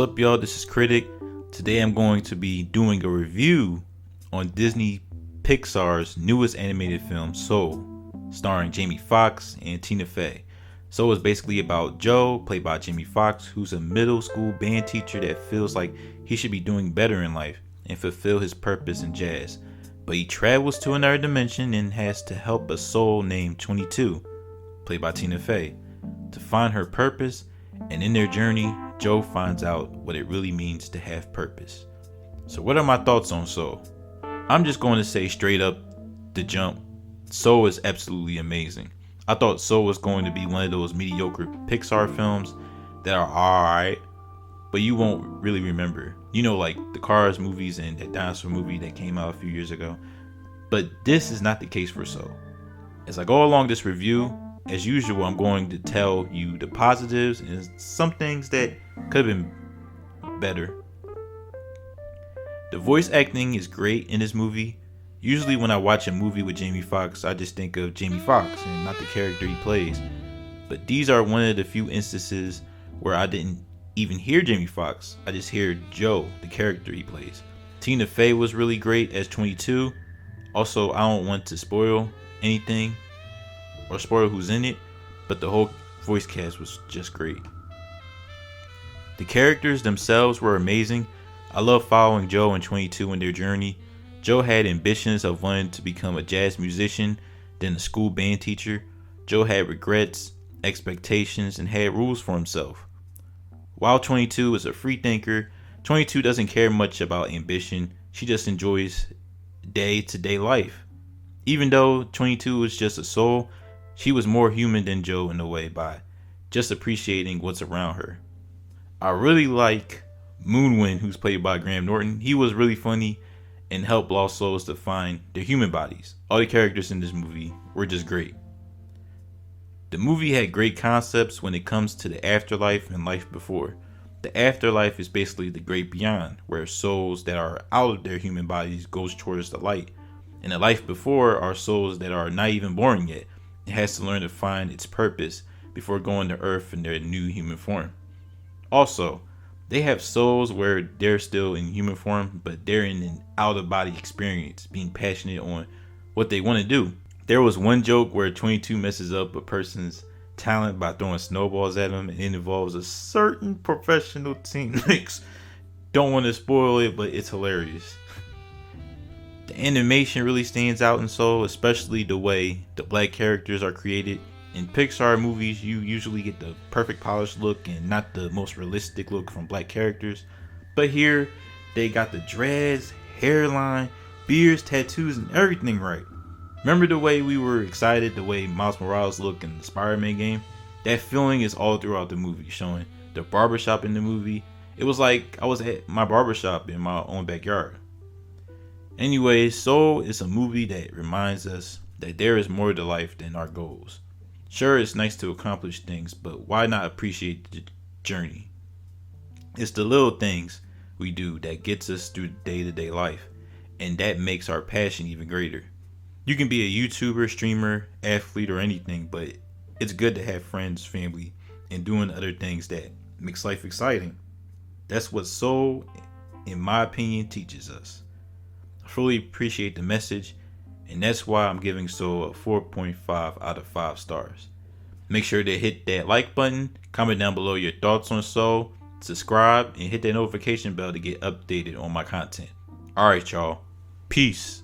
up, y'all? This is Critic. Today I'm going to be doing a review on Disney Pixar's newest animated film, Soul, starring Jamie Foxx and Tina Fey. Soul is basically about Joe, played by Jamie Foxx, who's a middle school band teacher that feels like he should be doing better in life and fulfill his purpose in jazz. But he travels to another dimension and has to help a soul named 22, played by Tina Fey, to find her purpose, and in their journey, Joe finds out what it really means to have purpose. So what are my thoughts on Soul? I'm just going to say straight up the jump, Soul is absolutely amazing. I thought Soul was going to be one of those mediocre Pixar films that are alright, but you won't really remember. You know, like the Cars movies and that dinosaur movie that came out a few years ago. But this is not the case for Soul. As I go along this review, as usual, I'm going to tell you the positives and some things that could have been better. The voice acting is great in this movie. Usually when I watch a movie with Jamie Foxx, I just think of Jamie Foxx and not the character he plays. But these are one of the few instances where I didn't even hear Jamie Foxx. I just hear Joe, the character he plays. Tina Fey was really great as 22. Also, I don't want to spoil anything or spoil who's in it, but the whole voice cast was just great. The characters themselves were amazing. I love following Joe and 22 in their journey. Joe had ambitions of wanting to become a jazz musician, then a school band teacher. Joe had regrets, expectations, and had rules for himself. While 22 is a free thinker, 22 doesn't care much about ambition. She just enjoys day-to-day life. Even though 22 is just a soul, she was more human than Joe in a way by just appreciating what's around her. I really like Moonwind, who's played by Graham Norton. He was really funny and helped lost souls to find their human bodies. All the characters in this movie were just great. The movie had great concepts when it comes to the afterlife and life before. The afterlife is basically the great beyond, where souls that are out of their human bodies goes towards the light. And the life before are souls that are not even born yet. It has to learn to find its purpose before going to Earth in their new human form. Also, they have souls where they're still in human form, but they're in an out-of-body experience, being passionate on what they want to do. There was one joke where 22 messes up a person's talent by throwing snowballs at them, and it involves a certain professional teammates. Don't want to spoil it, but it's hilarious. The animation really stands out in Soul, especially the way the black characters are created. In Pixar movies, you usually get the perfect polished look and not the most realistic look from black characters. But here, they got the dreads, hairline, beards, tattoos, and everything right. Remember the way we were excited the way Miles Morales looked in the Spider-Man game? That feeling is all throughout the movie, showing the barbershop in the movie. It was like I was at my barbershop in my own backyard. Anyway, Soul is a movie that reminds us that there is more to life than our goals. Sure, it's nice to accomplish things, but why not appreciate the journey? It's the little things we do that gets us through day-to-day life, and that makes our passion even greater. You can be a YouTuber, streamer, athlete, or anything, but it's good to have friends, family, and doing other things that makes life exciting. That's what Soul, in my opinion, teaches us. I fully appreciate the message, and that's why I'm giving Soul a 4.5 out of 5 stars. Make sure to hit that like button, comment down below your thoughts on Soul, subscribe, and hit that notification bell to get updated on my content. Alright, y'all. Peace.